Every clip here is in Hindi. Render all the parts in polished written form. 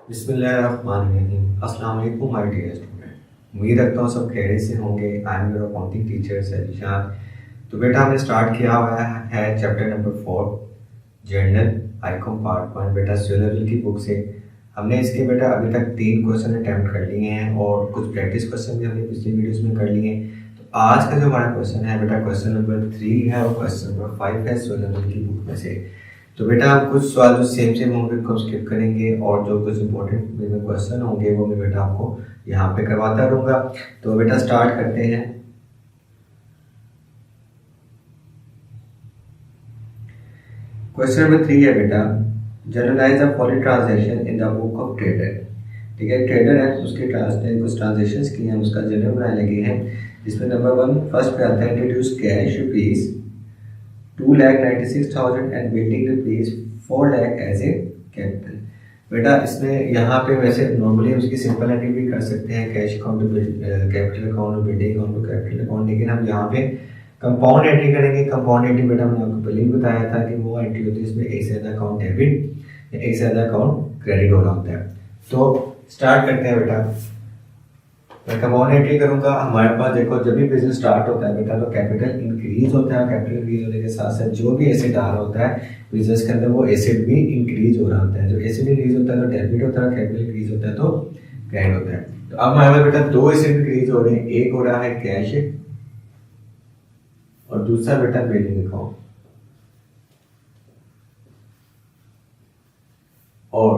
बिस्मिल्लाहिर्रहमानिर्रहीम। अस्सलाम वालेकुम माय डियर स्टूडेंट। उम्मीद रखता हूँ सब खैरियत से होंगे। I am your accounting teacher सजीशान। तो बेटा हमने स्टार्ट किया हुआ है चैप्टर नंबर 4 जर्नल आइकॉन पार्ट 1 बेटा स्वेलर की बुक से। हमने इसके बेटा अभी तक 3 क्वेश्चन अटैम्प्ट कर लिए हैं और कुछ प्रैक्टिस क्वेश्चन भी हमने पिछली वीडियोस में कर लिए हैं। तो आज का जो हमारा क्वेश्चन है बेटा क्वेश्चन नंबर 3 है और क्वेश्चन नंबर 5 है स्वेलर की बुक में से। तो बेटा हम कुछ सवाल जो सेम सेम होंगे उनको स्किप करेंगे और जो कुछ इंपॉर्टेंट क्वेश्चन होंगे वो मैं बेटा आपको यहाँ पे करवाता रहूँगा। तो बेटा स्टार्ट करते हैं। क्वेश्चन नंबर 3 है बेटा journalise the following transaction in the book of trader. ठीक है, ट्रेडर है उसके कुछ ट्रांजेक्शन्स किए हैं, उसका जर्नल बनाने लगे हैं। जिसमें नंबर 1 फर्स्ट पे आता है introduce cash rupees 2,96,000 and building rupees 4 lakh as a capital. बेटा इसमें यहाँ पे वैसे नॉर्मली उसकी सिंपल एंट्री भी कर सकते हैं, cash account to capital account, building account to capital account, लेकिन हम यहाँ पे कंपाउंड एंट्री करेंगे। कंपाउंड एंट्री बेटा मैंने आपको पहले ही बताया था कि वो एंट्री होती है इसमें एक से ज़्यादा अकाउंट डेबिट या एक से ज़्यादा अकाउंट क्रेडिट हो रहा होता है। तो स्टार्ट करते हैं बेटा। मैं कंपाउंड एंट्री करूंगा। हमारे पास देखो जब भी बिजनेस स्टार्ट होता है बेटा तो कैपिटल इंक्रीज होता है। कैपिटल इंक्रीज होने के साथ साथ जो भी एसेट आ रहा होता है बिजनेस के अंदर वो एसेट भी इंक्रीज हो रहा होता है। जो एसेट इंक्रीज होता है तो डेबिट होता है, कैपिटल इंक्रीज होता है तो क्रेडिट होता है। तो अब हमारे पास बेटा दो एसेट इंक्रीज हो रहे हैं, एक हो रहा है कैश और दूसरा बेटा बिल्डिंग अकाउंट। और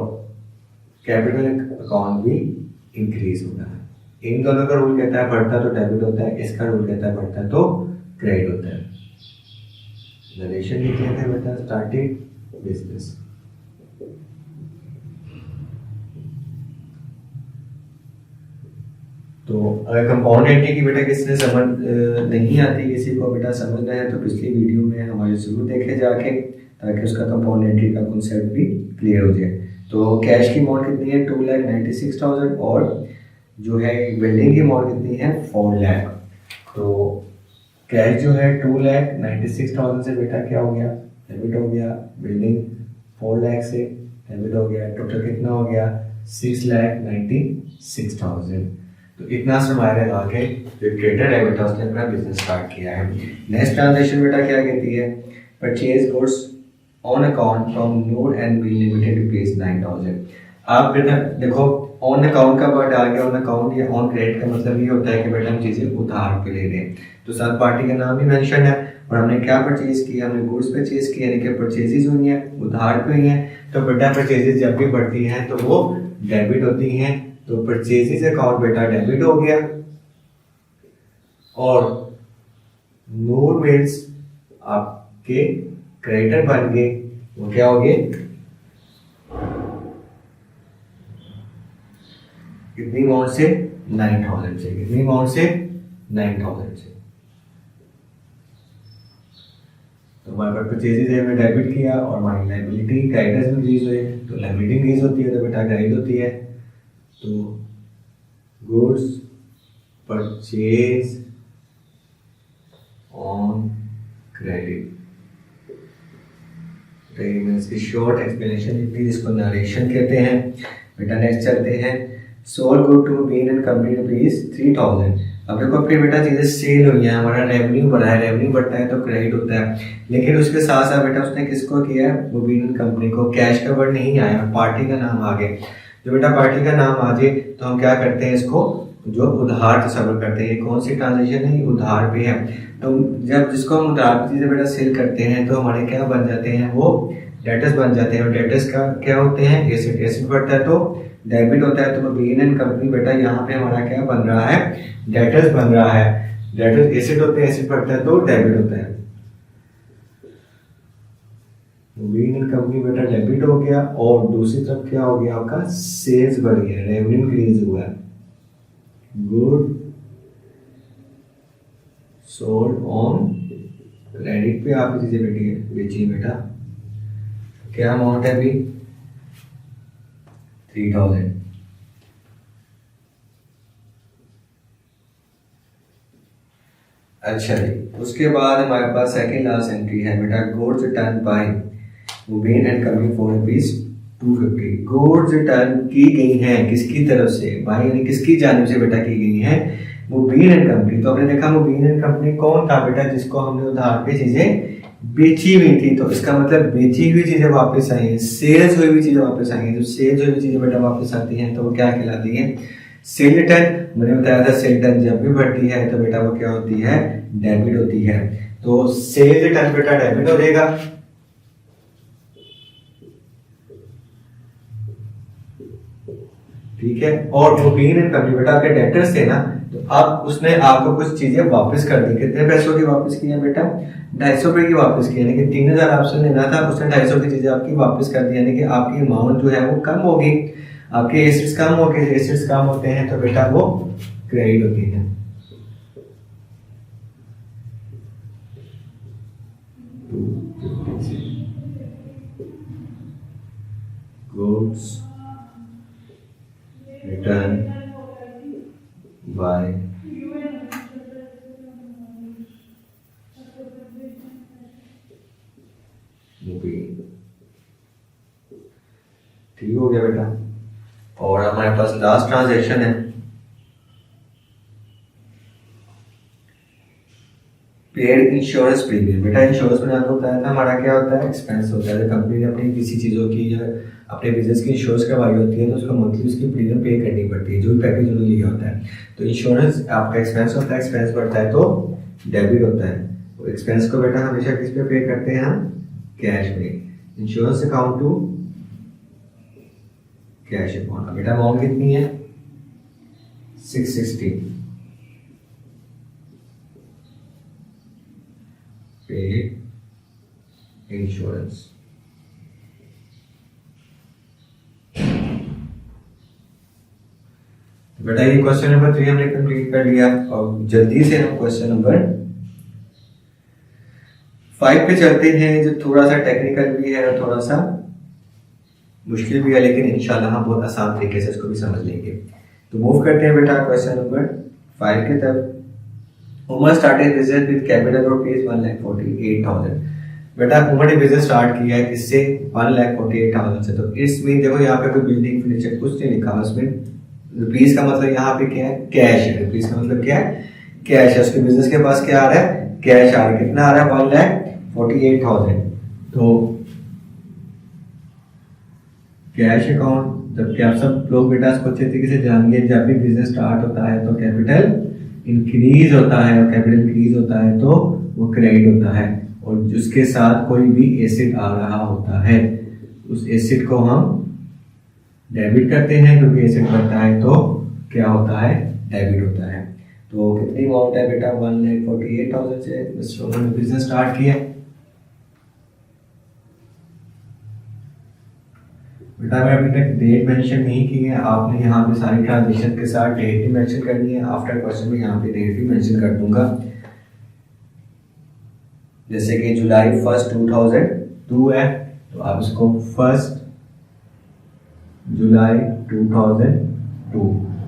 कैपिटल अकाउंट भी इंक्रीज हो रहा है। इन दोनों का रूल कहता है बढ़ता तो डेबिट होता है, इसका रूल कहता है बढ़ता तो क्रेडिट होता है। नरेशन लिख लेते हैं बेटा स्टार्टेड बिजनेस। तो अगर कंपाउंड एंट्री की बेटा किसने समझ नहीं आती किसी को बेटा समझना है तो पिछली वीडियो में हमारे जरूर देखे जाके, ताकि उसका कंपाउंड एंट्री का कॉन्सेप्ट भी क्लियर हो जाए। तो कैश की अमाउंट कितनी है 2,96,000 और जो है बिल्डिंग की अमाउंट कितनी है 4 लाख। तो कैश जो है 2,96,000 से बेटा क्या हो गया डेबिट हो गया, बिल्डिंग 4 लाख से डेबिट हो गया, टोटल कितना हो गया 6,96,000। तो इतना सरमाया लगा के जो ट्रेडर है बेटा उसने अपना बिजनेस स्टार्ट किया है। नेक्स्ट ट्रांजेक्शन बेटा क्या कहती है purchase goods on account from Noor and B limited rupees 9,000। आप बेटा देखो ऑन अकाउंट का वर्ड आ गया। ऑन अकाउंट या ऑन क्रेडिट का मतलब ये होता है कि बेटा हम चीजें उधार पे ले रहे हैं। तो साथ पार्टी का नाम ही मेंशन है और हमने क्या परचेज किया, हमने गुड्स परचेज किया यानी कि परचेजेस हुई हैं उधार पे हुई हैं। तो बेटा परचेजेस जब भी बढ़ती हैं तो वो डेबिट होती हैं। तो परचेजेस अकाउंट बेटा डेबिट हो गया और नूर मिल्स आपके क्रेडिटर बन गए। वो क्या हो गए कितनी अमाउंट से 9,000 से, कितनी अमाउंट से 9,000 से। तो हमारे पास परचेजेस है में डेबिट किया और हमारी लायबिलिटी क्रेडिटर्स में इंक्रीज हुए। तो लायबिलिटी इंक्रीज होती है तो बेटा क्रेडिट होती है। तो गुड्स परचेज ऑन क्रेडिट। तो इसकी शॉर्ट एक्सप्लेनेशन लिखी जिसको नरेशन कहते हैं। बेटा नेक्स्ट चलते हैं। सोल्ड गुड टू बीन एंड कंपनी रुपीज 3,000। अब देखो अपनी बेटा चीजें सेल हुई हैं, हमारा रेवेन्यू बढ़ा है, रेवेन्यू बढ़ता है तो क्रेडिट होता है। लेकिन उसके साथ साथ बेटा उसने किसको किया है वो बीन एंड कंपनी को। कैश का वर्ड नहीं आया, पार्टी का नाम आ गया। जो बेटा पार्टी का नाम आ जाए तो हम क्या करते हैं इसको जो उधार तस्वर करते हैं। ये कौन सी ट्रांजेक्शन है, ये उधार पे है। तो जब जिसको हम उधार पे चीजें बेटा सेल करते हैं तो हमारे क्या बन जाते हैं वो डेटर्स बन जाते हैं। और डेटर्स का क्या होते हैं एसेट, एसेट बढ़ता है तो डेबिट होता है। तो बीन एंड कंपनी बेटा यहाँ पे हमारा क्या बन रहा है डेटर्स बन रहा है। डेटर्स एसेट होते हैं, एसेट बढ़ता है तो डेबिट होता है। बीन एंड कंपनी बेटा डेबिट हो गया और दूसरी तरफ क्या हो गया आपका सेल्स बढ़ गया, रेवेन्यू इंक्रीज हुआ है। गुड सोल्ड ऑन क्रेडिट पे आपकी चीजें बेची बेटा। क्या अमाउंट है अभी 3,000। अच्छा जी, उसके बाद हमारे पास सेकंड लास्ट एंट्री है बेटा goods return by Mubeen and company 4 rupees 250 goods return की गई हैं किसकी तरफ से, भाई यानी किसकी जानिब से बेटा की गई हैं, मुबीन एंड कंपनी। तो आपने देखा मुबीन एंड कंपनी कौन था बेटा, जिसको हमने उधार पे चीजें बेची हुई थी। तो इसका मतलब बेची हुई चीजें वापस आई हैं, सेल्स हुई हुई चीजें वापस आई हैं। तो सेल्स हुई हुई चीजें बेटा वापस आती हैं तो वो क्या कहलाती हैं, सेल रिटर्न। मैंने बताया था सेल रिटर्न जब भी बढ़ती है तो बेटा वो क्या होती है, डेबिट होती है। तो सेल रिटर्न बेटा डेबिट हो जाएगा। ठीक है, और मुबीन एंड कंपनी बेटा आपके डेटर्स थे ना, तो अब उसने आपको कुछ चीजें वापस कर दी। कितने पैसों की वापस की है बेटा, 250 रुपए की वापस की, यानी कि 3000 आपसे लेना था, उसने 250 की चीजें आपकी वापस कर दी, यानी कि आपकी अमाउंट जो है वो कम होगी, आपके एसेट्स कम हो गए। एसेट्स कम होते हैं तो बेटा वो क्रेडिट होती है। गुड्स रिटर्न बाय मुबीन। ठीक हो गया बेटा। और हमारे पास लास्ट ट्रांजैक्शन है पेड इंश्योरेंस प्रीमियम। बेटा इंश्योरेंस में आपको बताया था हमारा क्या होता है, एक्सपेंस होता है। कंपनी ने अपनी किसी चीज़ों की या अपने बिजनेस की इंश्योरेंस करवाई होती है तो उसको मंथली उसकी प्रीमियम पे करनी पड़ती है, जो भी पैकेज उन्होंने लिया होता है। तो इंश्योरेंस आपका एक्सपेंस होता है, एक्सपेंस बढ़ता है तो डेबिट होता है। तो एक्सपेंस को बेटा हमेशा किस पे पे करते हैं हम, कैश में। Insurance account to cash account. बेटा अमाउंट कितनी है, 660 पेड इंश्योरेंस। बेटा ये क्वेश्चन नंबर 3 हमने कंप्लीट कर लिया और जल्दी से हम क्वेश्चन नंबर 5 पे चलते हैं, जो थोड़ा सा टेक्निकल भी है और थोड़ा सा मुश्किल भी है, लेकिन इंशाल्लाह हम बहुत आसान तरीके से इसको भी समझ लेंगे। तो मूव करते हैं बेटा क्वेश्चन नंबर 5 की तरफ। Umar started business with capital rupees 1,48,000। बेटा उमर ने बिजनेस स्टार्ट किया है किससे, 1,48,000 से। तो इसमें देखो यहाँ पे कोई बिल्डिंग फर्नीचर कुछ नहीं लिखा, उसमें रुपीज का मतलब यहाँ पे क्या है, कैश है। रुपीज का मतलब क्या है, कैश है। उसके बिजनेस के पास क्या आ रहा है, कैश आ रहा है। कितना आ रहा है, 1,48,000। तो कैश अकाउंट, जबकि आप सब लोग बेटा इसको अच्छे तरीके से जानेंगे, जब भी बिजनेस स्टार्ट होता है तो कैपिटल इंक्रीज होता है, और कैपिटल इंक्रीज होता है तो वो क्रेडिट होता है, और उसके साथ कोई भी एसेट आ रहा होता है उस एसेट को हम डेबिट करते हैं, क्योंकि एसेट बढ़ता है तो क्या होता है, डेबिट होता है। तो कितनी अमाउंट है बेटा, 1,48,000 से उन्होंने बिजनेस स्टार्ट किया। बेटा मैं अभी तक डेट मेंशन नहीं की है, आपने यहाँ पे सारी ट्रांजेक्शन के साथ डेट भी मेंशन करनी है। आफ्टर क्वेश्चन में यहाँ पे डेट भी मेंशन कर दूंगा, जैसे कि जुलाई 1 2002 है तो आप इसको 1 जुलाई 2002।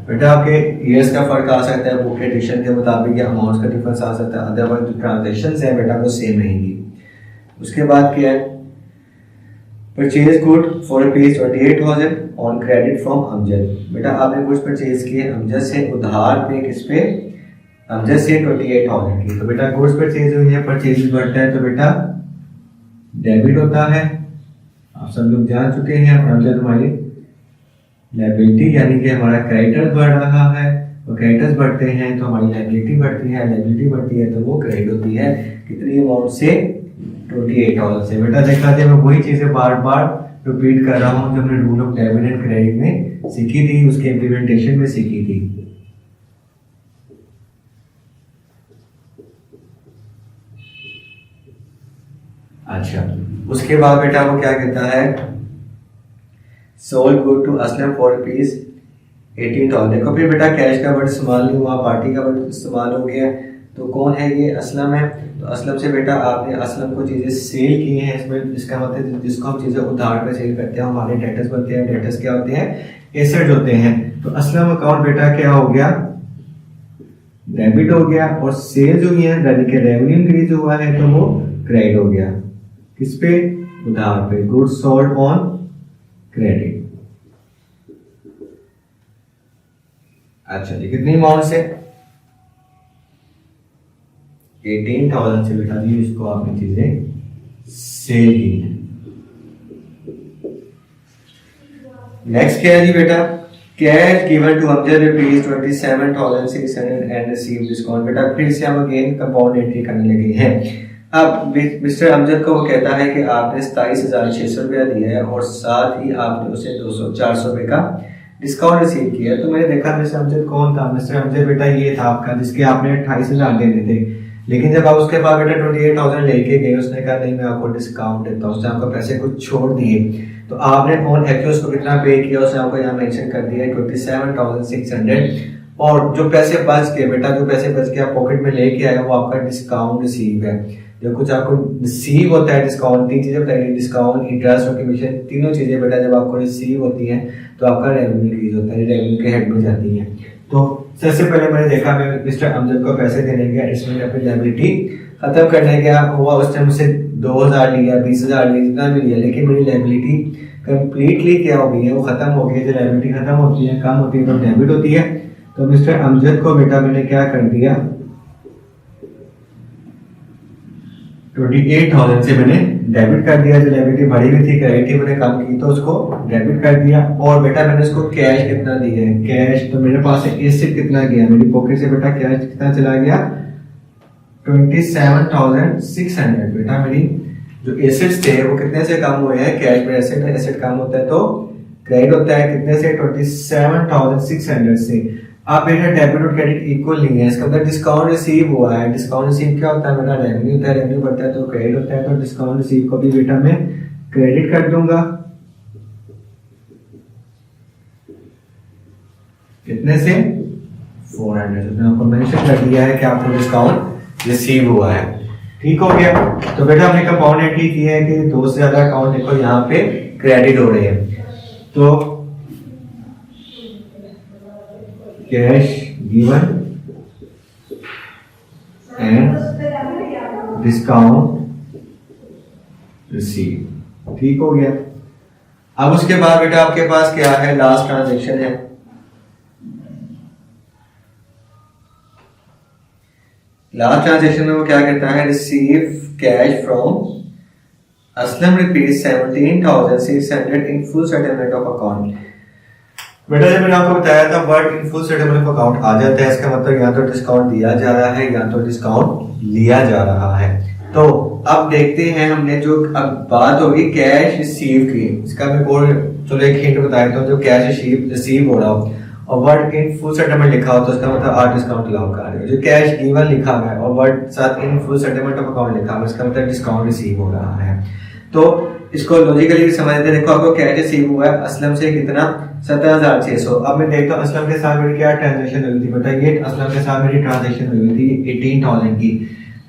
बेटा आपके ईयर्स का फर्क आ सकता है, बुक एडिशन के मुताबिक या अमाउंट्स का डिफरेंस आ सकता है, अदरवाइज जो ट्रांजेक्शंस है बेटा वो सेम रहेंगी। उसके बाद क्या है, purchase good for ₹28,000 on credit from Amjad. बेटा आपने कुछ परचेज किए अमजद से, उधार पे किस पे, अमजद से 28,000 की। तो बेटा गुड्स परचेज हुई है, परचेज बढ़ता है तो बेटा डेबिट होता है, आप सब लोग जान चुके हैं। और अमजद हमारी लायबिलिटी, यानी कि हमारा क्रेडिटर्स बढ़ रहा है, और क्रेडिटर्स बढ़ते हैं तो हमारी लायबिलिटी बढ़ती है, लायबिलिटी बढ़ती है तो वो क्रेडिट होती है। कितनी अमाउंट से, 28,000 से। बेटा देखा जाए मैं वही चीजें बार बार रिपीट कर रहा हूँ जो हमने rule of debit and credit में सीखी थी, उसके इम्प्लीमेंटेशन में सीखी थी। अच्छा, उसके बाद बेटा वो क्या कहता है, sold good to Aslam for ₹18,000। देखो फिर बेटा कैश का वर्ड इस्तेमाल नहीं हुआ, पार्टी का वर्ड इस्तेमाल हो गया। तो कौन है ये, असलम है। तो असलम से बेटा आपने असलम को चीज़ें सेल की हैं, इसमें इसका मतलब जिसको हम चीज़ें उधार पे सेल करते हैं हमारे डेटर्स बनते हैं। डेटर्स क्या होते हैं, एसेट होते हैं। तो असलम अकाउंट बेटा क्या हो गया, डेबिट हो गया, और सेल्स हुई है यानी कि रेवेन्यू इंक्रीज हुआ है तो वो क्रेडिट हो गया। किस पे, उधार पे। Goods sold on credit. अच्छा जी, कितनी अमाउंट से? 18,000 से बेटा जी इसको आपने चीजें सेल की है। नेक्स्ट क्या है जी बेटा? Cash given to Amjad rupees 27,600 and receive discount. बेटा फिर से हम अगेन कंपाउंड एंट्री करने लगे हैं। अब मिस्टर अमजद को वो कहता है कि आपने 27,600 रुपया दिया है और साथ ही आपने उसे 400 रुपए का डिस्काउंट रिसीव किया। तो मैंने देखा मिस्टर अमजद कौन था? मिस्टर अमजद बेटा ये था आपका जिसके आपने 28,000 देने थे, लेकिन जब आप उसके पास बेटा 28,000 लेके गए, उसने कहा नहीं मैं आपको डिस्काउंट देता हूँ, उसने आपको पैसे कुछ छोड़ दिए। तो आपने ऑन एक्यूज को कितना पे किया उसने आपको यहाँ मेंशन कर दिया है 27,600। और जो पैसे बच गए बेटा, जो पैसे बच के आप पॉकेट में लेके आए वो आपका डिस्काउंट रिसीव है। जब कुछ आपको रिसीव होता है डिस्काउंट, तीन चीजें बताइए, डिस्काउंट, इंटरेस्ट और कमीशन, तीनों चीजें बेटा जब आपको रिसीव होती हैं तो आपका रेवेन्यू इंक्रीज होता है, रेवेन्यू के हेड में जाती है। तो सबसे पहले मैंने देखा मैं मिस्टर अमजद को पैसे देने गया, इसमें अपनी लायबिलिटी खत्म करने गया, हुआ उस टाइम से 2,000 लिया, 20,000 लिया, जितना भी लिया, लेकिन मेरी लायबिलिटी कंप्लीटली क्या हो गई है? वो खत्म हो गई है। जब लायबिलिटी खत्म होती है, कम होती है तो डेबिट होती है। तो मिस्टर अमजद को बेटा मैंने क्या कर दिया, 28,000 से मैंने डेबिट कर दिया। जो लायबिलिटी बढ़ी हुई थी, क्रेडिट मैंने कम की तो उसको डेबिट कर दिया। और बेटा मैंने उसको कैश कितना दिया है? कैश तो मेरे पास एसेट कितना गया, मेरी पॉकेट से बेटा कैश कितना चला गया? 27,600। बेटा मेरी जो एसेट्स थे वो कितने से कम हुए हैं? कैश में एसेट, एसेट कम होता है तो क्रेडिट होता है, कितने से? 27,600 से। आप बेटा डेबिट और क्रेडिट इक्वल नहीं है, इसका मतलब डिस्काउंट रिसीव हुआ है। डिस्काउंट रिसीव क्या होता है बेटा? रेवेन्यू होता है, रेवेन्यू बढ़ता है तो क्रेडिट होता है। तो डिस्काउंट रिसीव को भी बेटा मैं क्रेडिट कर दूंगा, कितने से? 400 से। आपको मेंशन कर दिया है कि आपको डिस्काउंट रिसीव हुआ है। ठीक हो गया। तो बेटा हमने कंपाउंड एंट्री की है कि दो से ज्यादा अकाउंट देखो यहाँ पे क्रेडिट हो रहे हैं। तो cash given and discount receive. ठीक हो गया। अब उसके बाद बेटा आपके पास क्या है? लास्ट ट्रांजेक्शन है। लास्ट ट्रांजेक्शन में वो क्या कहता है? Receive cash from Aslam rupees 17,600 in full settlement of account. बेटा जब मैंने आपको बताया था word in full settlement of account आ जाता है, इसका मतलब या तो डिस्काउंट दिया जा रहा है या तो डिस्काउंट लिया जा रहा है। तो अब देखते हैं, हमने जो अब बात होगी कैश रिसीव की, इसका मैं और चलो एक हिंट बता देता हूँ। जो कैश रिसीव हो रहा हो और वर्ड इन फुल सेटलमेंट लिखा हो तो उसका मतलब आप डिस्काउंट अलाउ कर रहे हो। जो कैश गिवन लिखा हुआ है और वर्ड साथ इन फुल सेटलमेंट ऑफ अकाउंट लिखा हुआ है, इसका मतलब डिस्काउंट रिसीव हो रहा है। तो इसको लॉजिकली भी समझते, देखो आपको कैश रिसीव हुआ है असलम से कितना? 17,600। अब मैं देखता हूँ असलम के साथ मेरी क्या ट्रांजेक्शन हुई थी। बेटा ये असलम के साथ मेरी ट्रांजेक्शन हुई थी 18,000 की,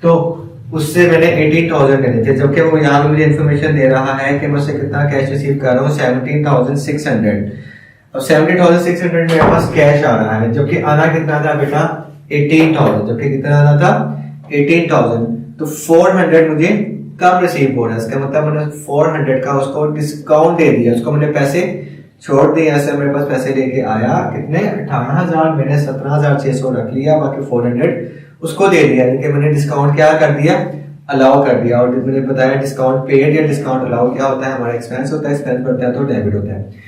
तो उससे मैंने 18,000 लेने थे, जबकि वो यहाँ पे मुझे इन्फॉर्मेशन दे रहा है कि मैं उससे कितना कैश रिसीव कर रहा हूँ? 17,600। अब 17,600 मेरे पास कैश आ रहा है, जबकि आना कितना था बेटा? 18,000। जबकि कितना आना था? 18,000। तो 400 मुझे कम रिसीव हो रहा है। इसका मतलब मैंने 400 का उसको डिस्काउंट दे दिया, उसको मैंने पैसे छोड़ दिए। ऐसे मेरे पास पैसे लेके आया कितने? 18,000। मैंने 17,600 रख लिया, बाकी 400 उसको दे दिया, लेकिन मैंने डिस्काउंट क्या कर दिया? अलाउ कर दिया। और मैंने बताया डिस्काउंट पेड या डिस्काउंट अलाउ क्या होता है? हमारा एक्सपेंस होता है, एक्सपेंस बढ़ता है तो डेबिट होता है।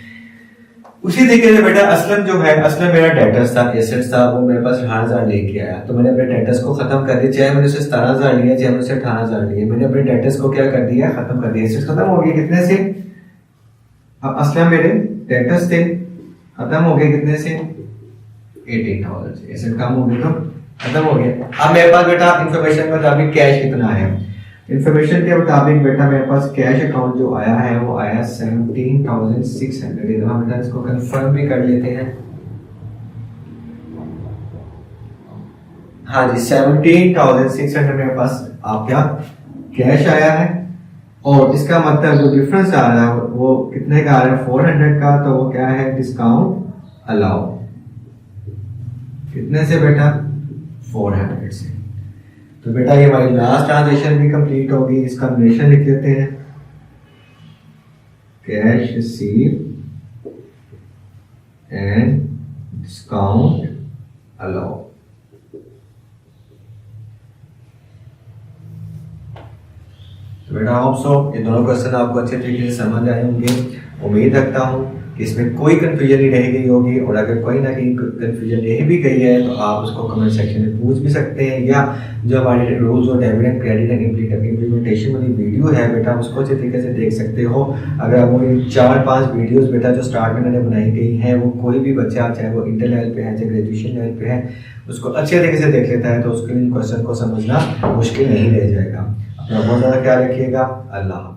उसी तरीके से बेटा असलम जो है, असलम मेरा डेटर्स था, एसेट्स था, वो मेरे पास 18,000 लेके आया, तो मैंने अपने डेटर्स को खत्म कर दिया। चाहे मैंने उसे 17,000 लिया, चाहे मैंने उसे 18,000 लिया, मैंने अपने डेटर्स को क्या कर दिया? खत्म कर दिया। एसेट्स खत्म हो गए कितने से? अब असलम मेरे डेटर्स थे, खत्म हो गए कितने से? 18,000 से। एसेट कम हो गए तो खत्म हो गया। अब मेरे पास बेटा इंफॉर्मेशन के मुताबिक कैश कितना है? इंफॉर्मेशन के मुताबिक बेटा मेरे पास कैश अकाउंट जो आया है वो आया 17,600। हम बेटा इसको कंफर्म भी कर लेते हैं। हाँ जी, 17,600 मेरे पास आपका कैश आया है। और इसका मतलब जो डिफरेंस आ रहा है वो कितने का आ रहा है? 400 का। तो वो क्या है? Discount allow. कितने से बेटा? 400 से। तो बेटा ये हमारी लास्ट ट्रांजेक्शन भी कंप्लीट होगी। इसका कॉम्बिनेशन लिख लेते हैं, cash receive and discount allow. तो बेटा होप सो ये दोनों क्वेश्चन आपको अच्छे तरीके से समझ आए होंगे। उम्मीद रखता हूँ कि इसमें कोई कंफ्यूजन नहीं रह गई होगी, और अगर कोई ना कहीं कंफ्यूजन रह भी गई है तो आप उसको कमेंट सेक्शन में पूछ भी सकते हैं, या जो हमारी रूल्स और डिविडेंड क्रेडिट एंड इम्प्लीमेंटेशन वाली वीडियो है बेटा उसको अच्छे तरीके से देख सकते हो। अगर वो 4-5 वीडियोस बेटा जो स्टार्ट में मैंने बनाई गई हैं वो कोई भी बच्चा चाहे वो इंटर लेवल पे है चाहे ग्रेजुएशन लेवल पे है उसको अच्छे तरीके से देख लेता है तो उसके लिए क्वेश्चन को समझना मुश्किल नहीं रह जाएगा। अपना बहुत ज़्यादा ख्याल रखिएगा। अल्लाह।